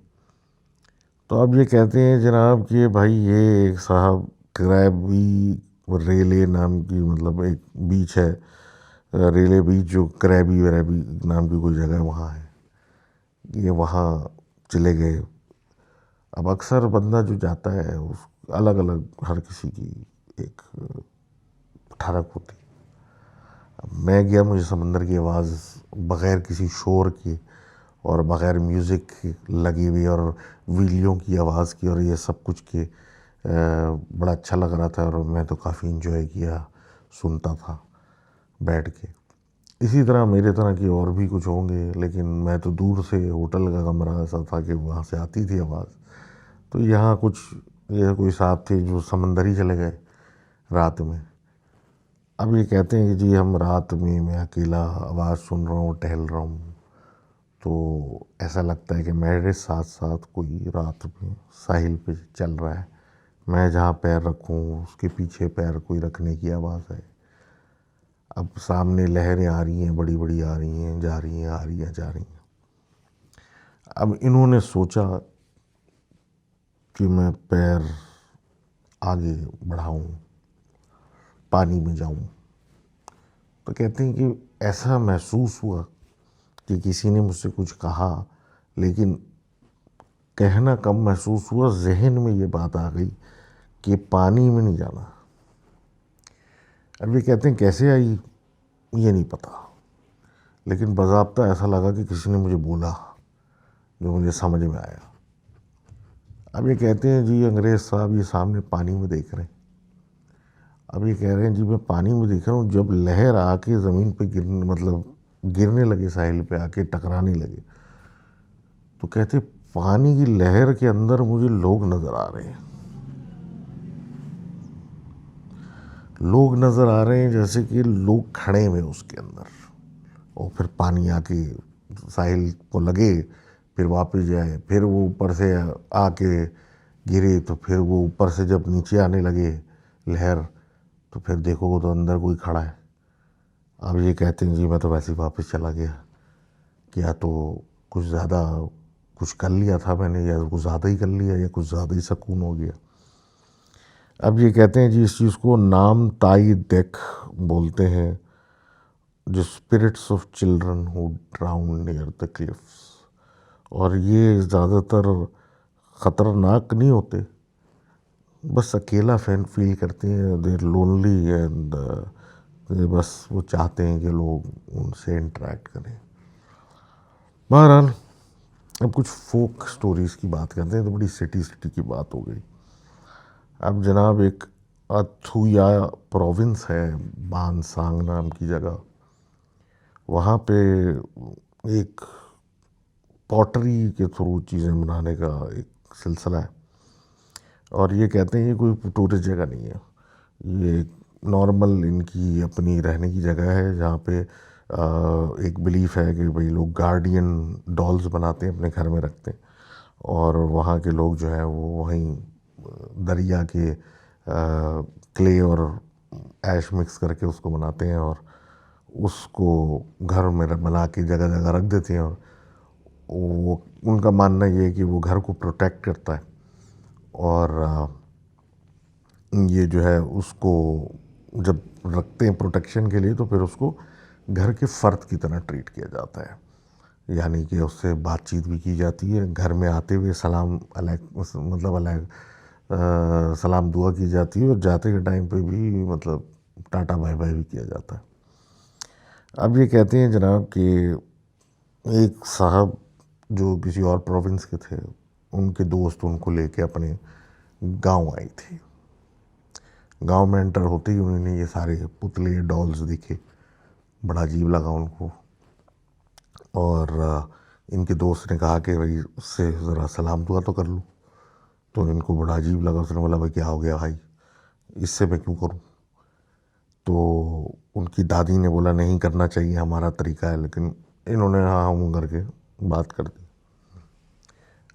Speaker 1: تو اب یہ کہتے ہیں جناب کہ بھائی یہ ایک صاحب کریبی ریلے نام کی، مطلب ایک بیچ ہے، ریلے بیچ، جو کریبی وریبی نام کی کوئی جگہ وہاں ہے. یہ وہاں چلے گئے. اب اکثر بندہ جو جاتا ہے اس الگ الگ ہر کسی کی ایک ٹھڑک ہوتی. میں گیا، مجھے سمندر کی آواز بغیر کسی شور کے اور بغیر میوزک لگی ہوئی اور ویلیوں کی آواز کی اور یہ سب کچھ کے بڑا اچھا لگ رہا تھا، اور میں تو کافی انجوائے کیا، سنتا تھا بیٹھ کے. اسی طرح میرے طرح کے اور بھی کچھ ہوں گے، لیکن میں تو دور سے، ہوٹل کا کمرہ ایسا تھا کہ وہاں سے آتی تھی آواز. تو یہاں کچھ یہ کوئی صاحب تھے جو سمندر ہی چلے گئے رات میں. اب یہ کہتے ہیں کہ جی ہم رات میں اکیلا آواز سن رہا ہوں، ٹہل رہا ہوں، تو ایسا لگتا ہے کہ میرے ساتھ ساتھ کوئی رات میں ساحل پہ چل رہا ہے، میں جہاں پیر رکھوں اس کے پیچھے پیر کوئی رکھنے کی آواز ہے. اب سامنے لہریں آ رہی ہیں، بڑی بڑی آ رہی ہیں، جا رہی ہیں، آ رہی ہیں، جا رہی ہیں. اب انہوں نے سوچا کہ میں پیر آگے بڑھاؤں، پانی میں جاؤں. تو کہتے ہیں کہ ایسا محسوس ہوا کہ کسی نے مجھ سے کچھ کہا، لیکن کہنا کم محسوس ہوا، ذہن میں یہ بات آ گئی کہ پانی میں نہیں جانا. اب یہ کہتے ہیں کیسے آئی یہ نہیں پتا، لیکن باضابطہ ایسا لگا کہ کسی نے مجھے بولا جو مجھے سمجھ میں آیا. اب یہ کہتے ہیں جی انگریز صاحب یہ سامنے پانی میں دیکھ رہے ہیں. اب یہ کہہ رہے ہیں جی میں پانی میں دیکھ رہا ہوں، جب لہر آ کے زمین پہ گرنے لگے، ساحل پہ آ کے ٹکرانے لگے، تو کہتے پانی کی لہر کے اندر مجھے لوگ نظر آ رہے ہیں. لوگ نظر آ رہے ہیں جیسے کہ لوگ کھڑے ہوئے اس کے اندر، اور پھر پانی آ کے ساحل کو لگے، پھر واپس جائے، پھر وہ اوپر سے آ کے گرے، تو پھر وہ اوپر سے جب نیچے آنے لگے لہر، تو پھر دیکھو گے تو اندر کوئی کھڑا ہے. اب یہ کہتے ہیں جی میں تو ویسے ہی واپس چلا گیا، کیا تو کچھ زیادہ کچھ کر لیا تھا میں نے، یا کچھ زیادہ ہی کر لیا، یا کچھ زیادہ ہی سکون ہو گیا. اب یہ کہتے ہیں جی اس چیز کو نام تائی دیکھ بولتے ہیں، جو spirits of children who drowned near the cliffs. اور یہ زیادہ تر خطرناک نہیں ہوتے، بس اکیلا فیل کرتے ہیں، دیر لونلی، اینڈ بس وہ چاہتے ہیں کہ لوگ ان سے انٹریکٹ کریں. بہرحال اب کچھ فوک سٹوریز کی بات کرتے ہیں، تو بڑی سٹی کی بات ہو گئی. اب جناب ایک اتھویا پروونس ہے، بان سانگ نام کی جگہ، وہاں پہ ایک پوٹری کے تھرو چیزیں بنانے کا ایک سلسلہ ہے. اور یہ کہتے ہیں یہ کوئی ٹورسٹ جگہ نہیں ہے، یہ ایک نارمل ان کی اپنی رہنے کی جگہ ہے، جہاں پہ ایک بلیف ہے کہ بھئی لوگ گارڈین ڈالز بناتے ہیں، اپنے گھر میں رکھتے ہیں، اور وہاں کے لوگ جو ہیں وہ وہیں دریا کے کلے اور ایش مکس کر کے اس کو بناتے ہیں، اور اس کو گھر میں بنا کے جگہ جگہ رکھ دیتے ہیں. اور وہ ان کا ماننا یہ ہے کہ وہ گھر کو پروٹیکٹ کرتا ہے، اور یہ جو ہے اس کو جب رکھتے ہیں پروٹیکشن کے لیے، تو پھر اس کو گھر کے فرد کی طرح ٹریٹ کیا جاتا ہے. یعنی کہ اس سے بات چیت بھی کی جاتی ہے، گھر میں آتے ہوئے سلام سلام دعا کی جاتی ہے، اور جاتے کے ٹائم پہ بھی مطلب ٹاٹا بائی بائی بھی کیا جاتا ہے. اب یہ کہتے ہیں جناب کہ ایک صاحب جو کسی اور پروونس کے تھے، ان کے دوست ان کو لے کے اپنے گاؤں آئی تھی. گاؤں میں انٹر ہوتے ہی انہوں نے یہ سارے پتلے ڈالز دیکھے، بڑا عجیب لگا ان کو، اور ان کے دوست نے کہا کہ بھائی اس سے ذرا سلام دعا تو کر لوں. تو ان کو بڑا عجیب لگا، اس نے بولا بھائی کیا ہو گیا بھائی، اس سے میں کیوں کروں؟ تو ان کی دادی نے بولا نہیں کرنا چاہیے، ہمارا طریقہ ہے، لیکن انہوں نے ہاں ہوں کر کے بات کر دی.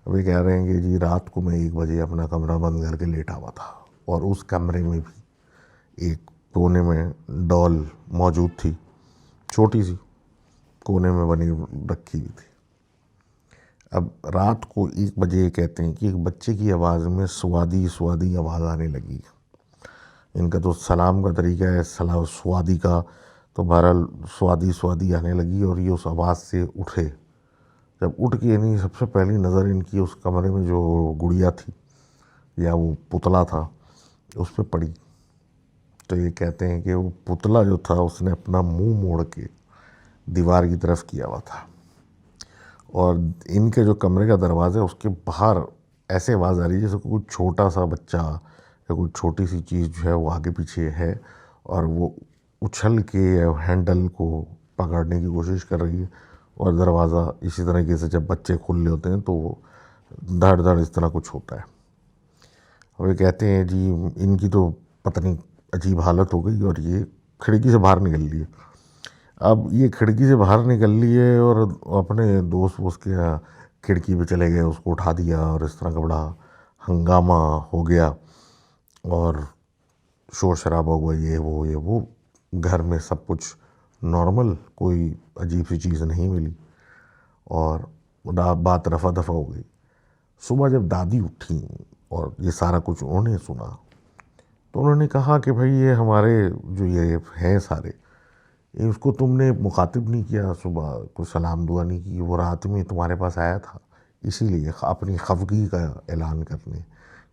Speaker 1: ابھی کہہ رہے ہیں کہ جی رات کو میں 1 بجے اپنا کمرہ بند کر کے لیٹا ہوا تھا، اور اس کمرے میں بھی ایک کونے میں ڈال موجود تھی، چھوٹی سی کونے میں بنی رکھی ہوئی تھی. اب رات کو 1 بجے کہتے ہیں کہ ایک بچے کی آواز میں سوادی سوادی آواز آنے لگی. ان کا تو سلام کا طریقہ ہے سوادی کا، تو بہرحال سوادی سوادی آنے لگی، اور یہ اس آواز سے اٹھے. جب اٹھ کے یعنی سب سے پہلی نظر ان کی اس کمرے میں جو گڑیا تھی یا وہ پتلا تھا اس پہ پڑی. تو یہ کہتے ہیں کہ وہ پتلا جو تھا اس نے اپنا منہ موڑ کے دیوار کی طرف کیا ہوا تھا، اور ان کے جو کمرے کا دروازہ ہے اس کے باہر ایسے آواز آ رہی ہے جیسے کوئی چھوٹا سا بچہ یا کوئی چھوٹی سی چیز جو ہے وہ آگے پیچھے ہے، اور وہ اچھل کے ہینڈل کو پکڑنے کی کوشش کر رہی ہے. اور دروازہ اسی طریقے سے جب بچے کھل رہے ہوتے ہیں تو وہ دھڑ دھڑ اس طرح کچھ ہوتا ہے. اور یہ کہتے ہیں جی ان کی تو پتہ نہیں عجیب حالت ہو گئی، اور یہ کھڑکی سے باہر نکل لیے. اب یہ کھڑکی سے باہر نکل لیے اور اپنے دوست اس کے کھڑکی پہ چلے گئے، اس کو اٹھا دیا، اور اس طرح کا بڑا ہنگامہ ہو گیا، اور شور شرابہ ہوا، یہ وہ گھر میں سب کچھ نارمل، کوئی عجیب سی چیز نہیں ملی، اور بات رفع دفع ہو گئی. صبح جب دادی اٹھیں اور یہ سارا کچھ انہوں نے سنا، تو انہوں نے کہا کہ بھائی یہ ہمارے جو یہ ہیں سارے، اس کو تم نے مخاطب نہیں کیا، صبح کوئی سلام دعا نہیں کی، وہ رات میں تمہارے پاس آیا تھا اسی لیے اپنی خفگی کا اعلان کرنے،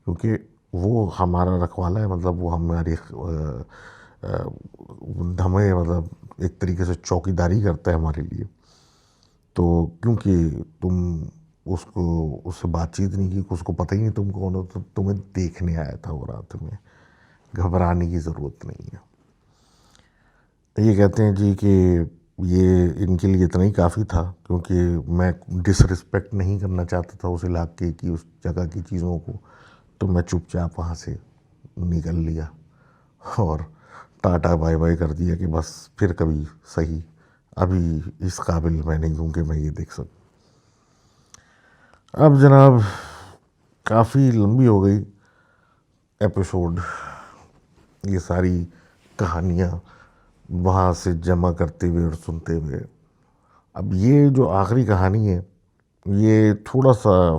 Speaker 1: کیونکہ وہ ہمارا رکھوالا ہے، مطلب وہ ہماری ہمیں مطلب ایک طریقے سے چوکی داری کرتا ہے ہمارے لیے. تو کیونکہ تم اس سے بات چیت نہیں کی، اس کو پتہ ہی نہیں تم کون ہو، تو تمہیں دیکھنے آیا تھا وہ رات میں، گھبرانے کی ضرورت نہیں ہے. یہ کہتے ہیں جی کہ یہ ان کے لیے اتنا ہی کافی تھا، کیونکہ میں ڈس رسپیکٹ نہیں کرنا چاہتا تھا اس علاقے کی، اس جگہ کی چیزوں کو، تو میں چپ چاپ وہاں سے نکل لیا اور ٹاٹا بائی بائی کر دیا کہ بس پھر کبھی صحیح، ابھی اس قابل میں نہیں ہوں کہ میں یہ دیکھ سکوں. اب جناب کافی لمبی ہو گئی ایپیسوڈ، یہ ساری کہانیاں وہاں سے جمع کرتے ہوئے اور سنتے ہوئے. اب یہ جو آخری کہانی ہے یہ تھوڑا سا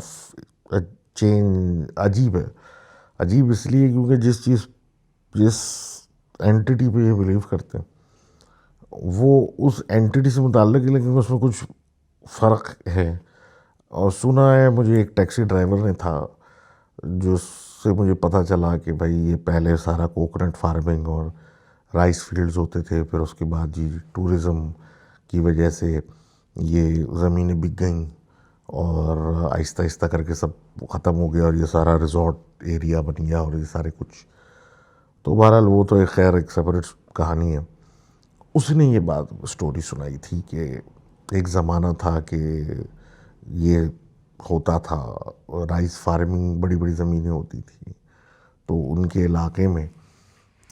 Speaker 1: عجیب ہے. عجیب اس لیے کیونکہ جس اینٹی پہ یہ بلیو کرتے ہیں وہ اس اینٹی سے متعلق ہے، لیکن اس میں کچھ فرق ہے. اور سنا ہے مجھے ایک ٹیکسی ڈرائیور نے تھا جس سے مجھے پتہ چلا کہ بھائی یہ پہلے سارا کوکونٹ فارمنگ اور رائس فیلڈز ہوتے تھے، پھر اس کے بعد جی ٹورزم کی وجہ سے یہ زمینیں بک گئیں اور آہستہ آہستہ کر کے سب ختم ہو گیا اور یہ سارا ریزورٹ ایریا بن گیا اور یہ سارے کچھ. تو بہرحال وہ تو ایک خیر ایک سپریٹ کہانی ہے. اس نے یہ بات سٹوری سنائی تھی کہ ایک زمانہ تھا کہ یہ ہوتا تھا، رائس فارمنگ بڑی بڑی زمینیں ہوتی تھیں. تو ان کے علاقے میں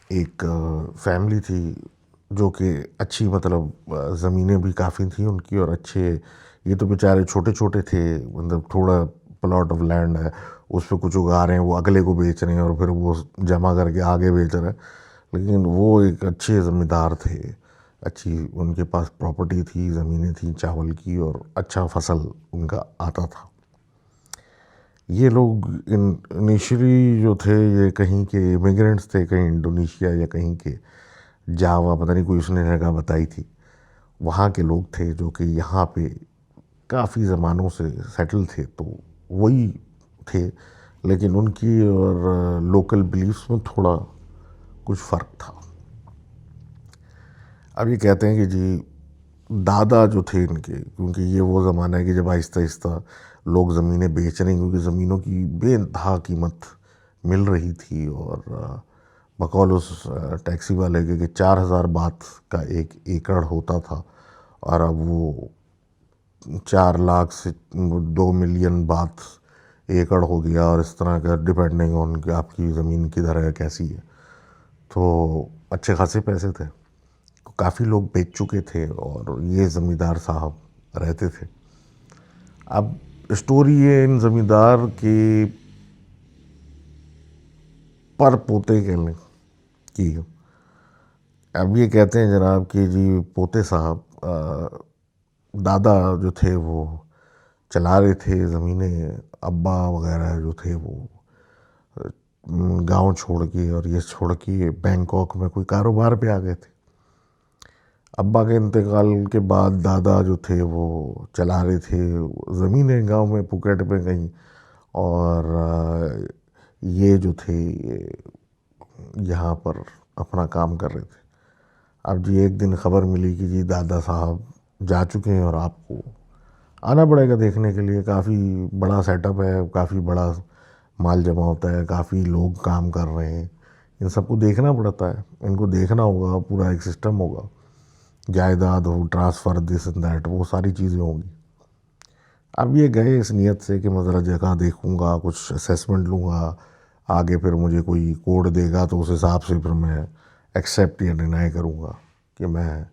Speaker 1: ایک فیملی تھی جو کہ اچھی مطلب زمینیں بھی کافی تھیں ان کی اور اچھے، یہ تو بیچارے چھوٹے چھوٹے تھے، مطلب تھوڑا پلاٹ آف لینڈ ہے اس پہ کچھ اگا رہے ہیں، وہ اگلے کو بیچ رہے ہیں اور پھر وہ جمع کر کے آگے بیچ رہے ہیں. لیکن وہ ایک اچھے زمیندار تھے، اچھی ان کے پاس پراپرٹی تھی، زمینیں تھیں چاول کی اور اچھا فصل ان کا آتا تھا. یہ لوگ انیشلی جو تھے یہ کہیں کے امیگرینٹس تھے، کہیں انڈونیشیا یا کہیں کے جاوا، پتہ نہیں کوئی اس نے جگہ بتائی تھی. وہاں کے لوگ تھے جو کہ یہاں پہ کافی زمانوں سے سیٹل تھے. تو وہی تھے لیکن ان کی اور لوکل بلیفس میں تھوڑا کچھ فرق تھا. اب یہ کہتے ہیں کہ جی دادا جو تھے ان کے، کیونکہ یہ وہ زمانہ ہے کہ جب آہستہ آہستہ لوگ زمینیں بیچ رہے ہیں کیونکہ زمینوں کی بے انتہا قیمت مل رہی تھی. اور بقول اس ٹیکسی والے کے کہ 4,000 بات کا ایک ایکڑ ہوتا تھا اور اب وہ 4 لاکھ سے 2 ملین بات ایکڑ ہو گیا، اور اس طرح کا ڈپینڈنگ آن کہ آپ کی زمین کدھر ہے کیسی ہے. تو اچھے خاصے پیسے تھے، کافی لوگ بیچ چکے تھے اور یہ زمیندار صاحب رہتے تھے. اب اسٹوری ہے ان زمیندار کے پر پوتے کہنے کی. اب یہ کہتے ہیں جناب کہ جی پوتے صاحب دادا جو تھے وہ چلا رہے تھے زمینیں، ابا وغیرہ جو تھے وہ گاؤں چھوڑ کے اور یہ چھوڑ کے بینکاک میں کوئی کاروبار پہ آ گئے تھے. ابا کے انتقال کے بعد دادا جو تھے وہ چلا رہے تھے زمینیں گاؤں میں پھوکٹ میں کہیں، اور یہ جو تھے یہاں پر اپنا کام کر رہے تھے. اب جی ایک دن خبر ملی کہ جی دادا صاحب جا چکے ہیں اور آپ کو آنا پڑے گا دیکھنے کے لیے. کافی بڑا سیٹ اپ ہے، کافی بڑا مال جمع ہوتا ہے، کافی لوگ کام کر رہے ہیں، ان سب کو دیکھنا پڑتا ہے، ان کو دیکھنا ہوگا، پورا ایک سسٹم ہوگا، جائیداد ہو، ٹرانسفر، دس اینڈ دیٹ، وہ ساری چیزیں ہوں گی. اب یہ گئے اس نیت سے کہ میں ذرا جگہ دیکھوں گا، کچھ اسیسمنٹ لوں گا، آگے پھر مجھے کوئی کوڈ دے گا تو اس حساب سے پھر میں ایکسیپٹ یا ڈینائی کروں گا کہ میں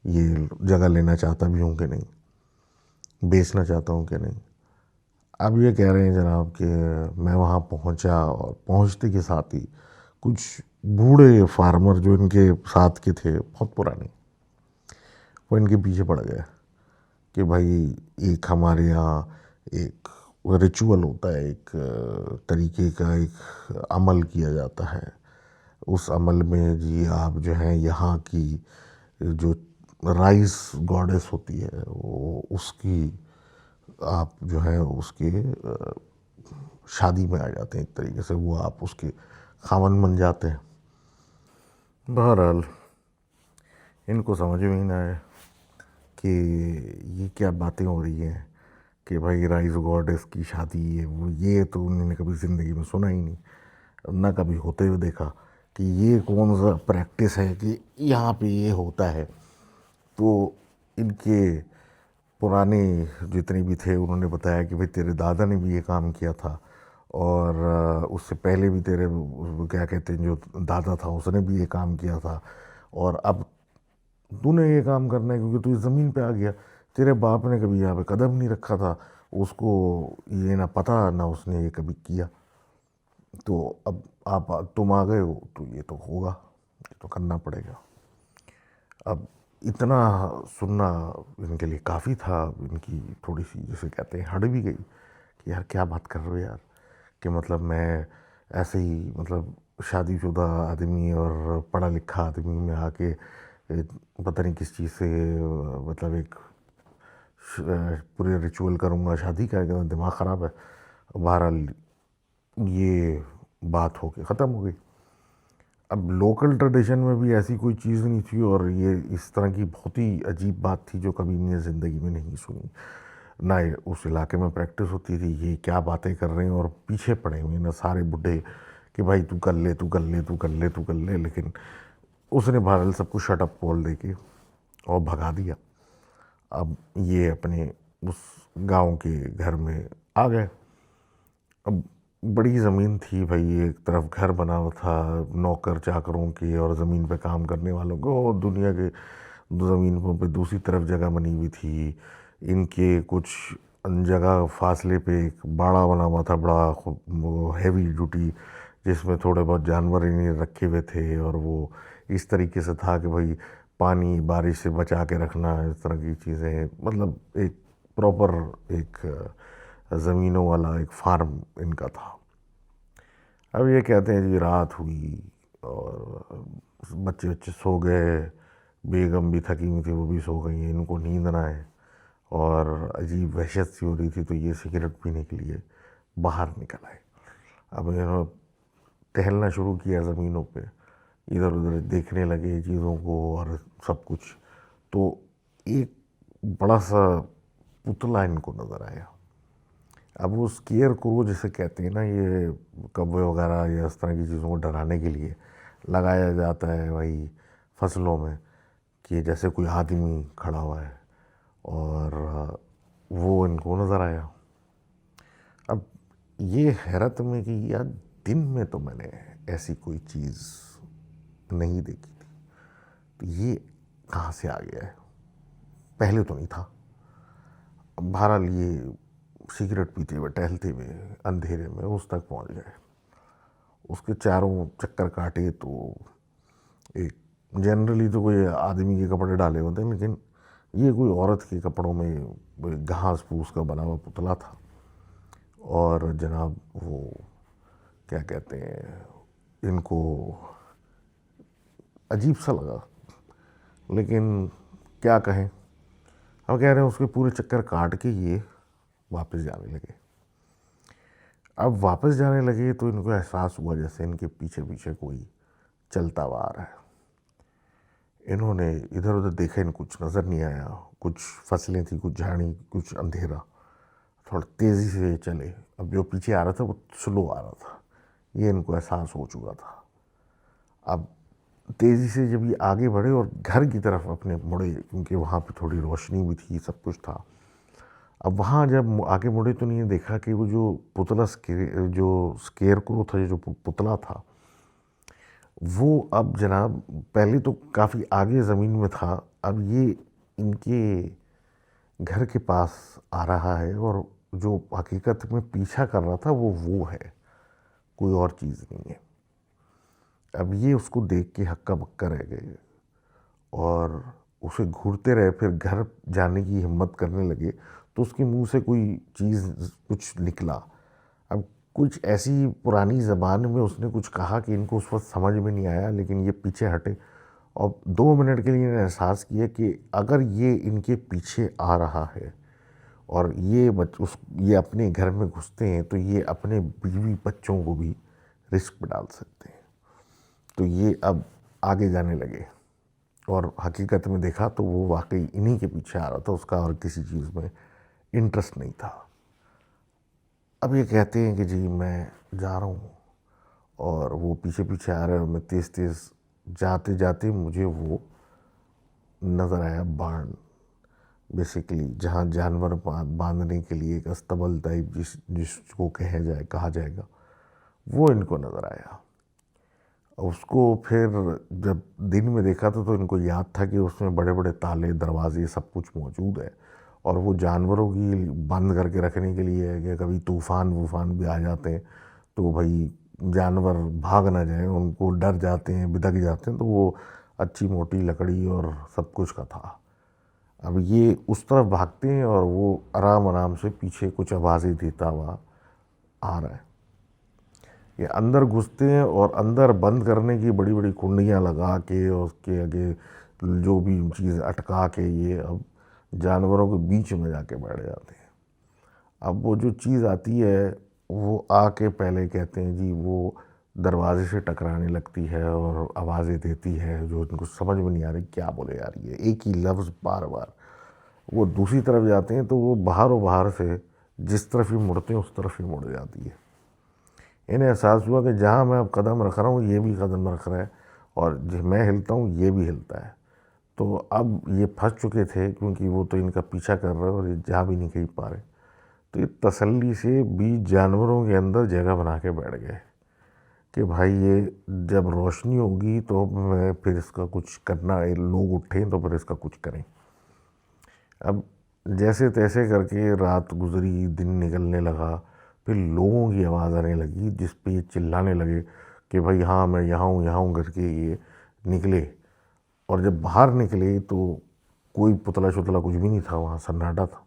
Speaker 1: یہ جگہ لینا چاہتا بھی ہوں کہ نہیں، بیچنا چاہتا ہوں کہ نہیں. اب یہ کہہ رہے ہیں جناب کہ میں وہاں پہنچا اور پہنچتے کے ساتھ ہی کچھ بوڑھے فارمر جو ان کے ساتھ کے تھے بہت پرانے، وہ ان کے پیچھے پڑ گئے کہ بھائی ایک ہمارے یہاں ایک ریچول ہوتا ہے، ایک طریقے کا ایک عمل کیا جاتا ہے. اس عمل میں جی آپ جو ہیں یہاں کی جو رائس گاڈس ہوتی ہے وہ اس کی آپ جو ہے اس کے شادی میں آ جاتے ہیں، ایک طریقے سے وہ آپ اس کے خاوند بن جاتے ہیں. بہرحال ان کو سمجھ میں ہی نہ آئے کہ یہ کیا باتیں ہو رہی ہیں کہ بھائی رائس گاڈس کی شادی ہے، وہ یہ تو انہوں نے کبھی زندگی میں سنا ہی نہیں، نہ کبھی ہوتے ہوئے دیکھا کہ یہ کون سا پریکٹس ہے کہ یہاں پہ یہ ہوتا ہے. تو ان کے پرانے جتنے بھی تھے انہوں نے بتایا کہ بھائی تیرے دادا نے بھی یہ کام کیا تھا، اور اس سے پہلے بھی تیرے کیا کہتے ہیں جو دادا تھا اس نے بھی یہ کام کیا تھا، اور اب تو نے یہ کام کرنا ہے کیونکہ تو اس زمین پہ آ گیا. تیرے باپ نے کبھی یہاں پہ قدم نہیں رکھا تھا، اس کو یہ نہ پتہ نہ اس نے یہ کبھی کیا. تو اب آپ تم آ گئے ہو تو یہ تو ہوگا، یہ تو کرنا پڑے گا. اب اتنا سننا ان کے لیے کافی تھا. ان کی تھوڑی سی جسے کہتے ہیں ہٹ بھی گئی کہ یار کیا بات کر رہے ہو یار، کہ مطلب میں ایسے ہی مطلب شادی شدہ آدمی اور پڑھا لکھا آدمی میں آ کے پتہ نہیں کس چیز سے مطلب ایک پورے ریچول کروں گا شادی کا، کہ دماغ خراب ہے. بہرحال یہ بات ہو کے ختم ہو گئی. اب لوکل ٹریڈیشن میں بھی ایسی کوئی چیز نہیں تھی، اور یہ اس طرح کی بہت ہی عجیب بات تھی جو کبھی میں نے زندگی میں نہیں سنی. نہ اس علاقے میں پریکٹس ہوتی تھی. یہ کیا باتیں کر رہے ہیں، اور پیچھے پڑے ہوئے نا سارے بڈھے کہ بھائی تو کر لے، تو کر لے، تو کر لے، تو کر لے. لیکن اس نے بہرحال سب کو شٹ اپ بول دے کے اور بھگا دیا. اب یہ اپنے اس گاؤں کے گھر میں آ گئے. اب بڑی زمین تھی بھائی، ایک طرف گھر بنا ہوا تھا نوکر چاکروں کے اور زمین پہ کام کرنے والوں کو، اور دنیا کے زمین پہ دوسری طرف جگہ بنی ہوئی تھی. ان کے کچھ جگہ فاصلے پہ ایک باڑہ بنا ہوا تھا بڑا ہیوی ڈیوٹی، جس میں تھوڑے بہت جانور انہیں رکھے ہوئے تھے، اور وہ اس طریقے سے تھا کہ بھائی پانی بارش سے بچا کے رکھنا، اس طرح کی چیزیں. مطلب ایک پراپر ایک زمینوں والا ایک فارم ان کا تھا. اب یہ کہتے ہیں جی رات ہوئی اور بچے سو گئے، بیگم بھی تھکی ہوئی تھی وہ بھی سو گئی ہیں، ان کو نیند نہ آئے اور عجیب وحشت سی ہو رہی تھی. تو یہ سگریٹ پینے کے لیے باہر نکل آئے. اب انہوں نے ٹہلنا شروع کیا زمینوں پہ، ادھر ادھر دیکھنے لگے چیزوں کو اور سب کچھ. تو ایک بڑا سا پتلا ان کو نظر آیا. اب وہ اسکیئر کرو جسے کہتے ہیں نا، یہ کوے وغیرہ یا اس طرح کی چیزوں کو ڈرانے کے لیے لگایا جاتا ہے بھائی فصلوں میں، کہ جیسے کوئی آدمی کھڑا ہوا ہے، اور وہ ان کو نظر آیا. اب یہ حیرت میں کہ یار دن میں تو میں نے ایسی کوئی چیز نہیں دیکھی تھی، تو یہ کہاں سے آ گیا ہے، پہلے تو نہیں تھا. بہرحال یہ سگریٹ پیتے ہوئے ٹہلتے ہوئے اندھیرے میں اس تک پہنچ گئے. اس کے چاروں چکر کاٹے تو ایک جنرلی تو کوئی آدمی کے کپڑے ڈالے ہوتے ہیں، لیکن یہ کوئی عورت کے کپڑوں میں گھاس پھوس کا بنا ہوا پتلا تھا. اور جناب وہ کیا کہتے ہیں، ان کو عجیب سا لگا، لیکن کیا کہیں. اب کہہ رہے ہیں اس کے پورے چکر کاٹ کے یہ واپس جانے لگے. اب واپس جانے لگے تو ان کو احساس ہوا جیسے ان کے پیچھے پیچھے کوئی چلتا ہوا آ رہا ہے. انہوں نے ادھر ادھر دیکھا، ان کچھ نظر نہیں آیا. کچھ فصلیں تھیں، کچھ جھاڑی، کچھ اندھیرا. تھوڑا تیزی سے چلے. اب جو پیچھے آ رہا تھا وہ سلو آ رہا تھا، یہ ان کو احساس ہو چکا تھا. اب تیزی سے جب یہ آگے بڑھے اور گھر کی طرف اپنے مڑے، کیونکہ وہاں پہ تھوڑی روشنی بھی تھی، سب کچھ تھا. اب وہاں جب آگے مڑے تو نہیں دیکھا کہ وہ جو پتلا جو اسکیئر کرو تھا، جو پتلا تھا، وہ اب جناب پہلے تو کافی آگے زمین میں تھا. اب یہ ان کے گھر کے پاس آ رہا ہے، اور جو حقیقت میں پیچھا کر رہا تھا وہ ہے، کوئی اور چیز نہیں ہے. اب یہ اس کو دیکھ کے ہکا بکا رہ گئے اور اسے گھورتے رہے. پھر گھر جانے کی ہمت کرنے لگے تو اس کے منہ سے کوئی چیز کچھ نکلا. اب کچھ ایسی پرانی زبان میں اس نے کچھ کہا کہ ان کو اس وقت سمجھ میں نہیں آیا، لیکن یہ پیچھے ہٹے. اور 2 منٹ کے لیے انہیں احساس کیا کہ اگر یہ ان کے پیچھے آ رہا ہے اور یہ اپنے گھر میں گھستے ہیں تو یہ اپنے بیوی بچوں کو بھی رسک پہ ڈال سکتے ہیں. تو یہ اب آگے جانے لگے، اور حقیقت میں دیکھا تو وہ واقعی انہی کے پیچھے آ رہا تھا. اس کا اور کسی چیز میں انٹرسٹ نہیں تھا. اب یہ کہتے ہیں کہ جی میں جا رہا ہوں، اور وہ پیچھے پیچھے آ رہے ہیں، اور میں تیز تیز جاتے جاتے مجھے وہ نظر آیا بارن، بیسیکلی جہاں جانور باندھنے کے لیے ایک استبل ٹائپ جس کو کہا جائے گا، وہ ان کو نظر آیا. اس کو پھر جب دن میں دیکھا تو ان کو یاد تھا کہ اس میں بڑے بڑے تالے، دروازے، سب کچھ موجود ہے، اور وہ جانوروں کی بند کر کے رکھنے کے لیے ہے کہ کبھی طوفان بھی آ جاتے ہیں تو بھائی جانور بھاگ نہ جائیں، ان کو ڈر جاتے ہیں، بدک جاتے ہیں. تو وہ اچھی موٹی لکڑی اور سب کچھ کا تھا. اب یہ اس طرف بھاگتے ہیں اور وہ آرام سے پیچھے کچھ آوازیں دیتا ہوا آ رہا ہے. یہ اندر گھستے ہیں اور اندر بند کرنے کی بڑی بڑی کنڈیاں لگا کے اور اس کے آگے جو بھی چیز اٹکا کے یہ اب جانوروں کے بیچ میں جا کے بیٹھ جاتے ہیں. اب وہ جو چیز آتی ہے وہ آ کے پہلے کہتے ہیں جی وہ دروازے سے ٹکرانے لگتی ہے اور آوازیں دیتی ہے جو ان کو سمجھ میں نہیں آ رہی کیا بولے جا رہی ہے، ایک ہی لفظ بار بار. وہ دوسری طرف جاتے ہیں تو وہ باہر و باہر سے جس طرف ہی مڑتے ہیں اس طرف ہی مڑ جاتی ہے. انہیں احساس ہوا کہ جہاں میں اب قدم رکھ رہا ہوں یہ بھی قدم رکھ رہا ہے، اور میں ہلتا ہوں یہ بھی ہلتا ہے. تو اب یہ پھنس چکے تھے کیونکہ وہ تو ان کا پیچھا کر رہے اور یہ جا بھی نہیں کہیں پا رہے. تو یہ تسلی سے 20 جانوروں کے اندر جگہ بنا کے بیٹھ گئے کہ بھائی یہ جب روشنی ہوگی تو میں پھر اس کا کچھ کرنا، لوگ اٹھیں تو پھر اس کا کچھ کریں. اب جیسے تیسے کر کے رات گزری، دن نکلنے لگا، پھر لوگوں کی آواز آنے لگی جس پہ یہ چلانے لگے کہ بھائی ہاں میں یہاں ہوں کر کے یہ نکلے. اور جب باہر نکلے تو کوئی پتلا شتلا کچھ بھی نہیں تھا، وہاں سناٹا تھا.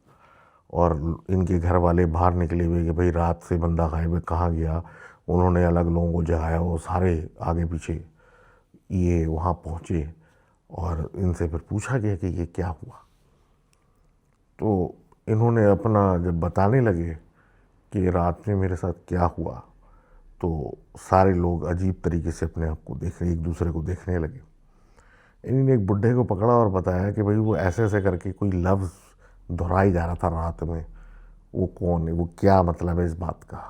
Speaker 1: اور ان کے گھر والے باہر نکلے ہوئے کہ بھئی رات سے بندہ غائب ہے کہاں گیا. انہوں نے الگ لوگوں کو جگایا، وہ سارے آگے پیچھے یہ وہاں پہنچے اور ان سے پھر پوچھا گیا کہ یہ کیا ہوا. تو انہوں نے اپنا جب بتانے لگے کہ رات میں میرے ساتھ کیا ہوا تو سارے لوگ عجیب طریقے سے اپنے آپ کو ایک دوسرے کو دیکھنے لگے. انہوں نے ایک بڈھے کو پکڑا اور بتایا کہ بھئی وہ ایسے ایسے کر کے کوئی لفظ دہرائی جا رہا تھا رات میں، وہ کون ہے، وہ کیا مطلب ہے اس بات کا.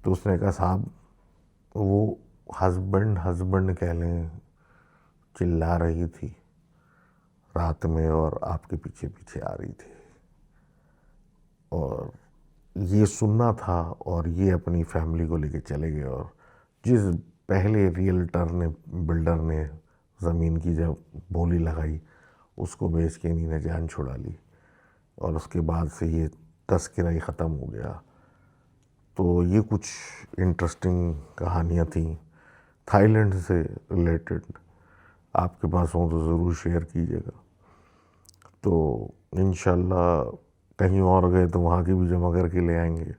Speaker 1: تو اس نے کہا صاحب وہ ہسبینڈ کہہ لیں چلا رہی تھی رات میں اور آپ کے پیچھے پیچھے آ رہی تھی، اور یہ سننا تھا اور یہ اپنی فیملی کو لے کے چلے گئے. اور جس پہلے ریئلٹر نے، بلڈر نے زمین کی جب بولی لگائی اس کو بیچ کے انہی نے جان چھڑا لی، اور اس کے بعد سے یہ تذکرہ ہی ختم ہو گیا. تو یہ کچھ انٹرسٹنگ کہانیاں تھیں تھائی لینڈ سے ریلیٹڈ. آپ کے پاس ہوں تو ضرور شیئر کیجیے گا. تو انشاءاللہ کہیں اور گئے تو وہاں کی بھی جمع کر کے لے آئیں گے.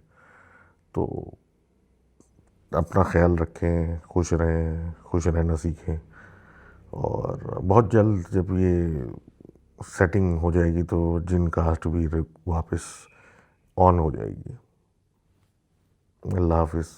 Speaker 1: تو اپنا خیال رکھیں، خوش رہیں، خوش رہنا سیکھیں. اور بہت جلد جب یہ سیٹنگ ہو جائے گی تو جن کاسٹ بھی واپس آن ہو جائے گی. اللہ حافظ.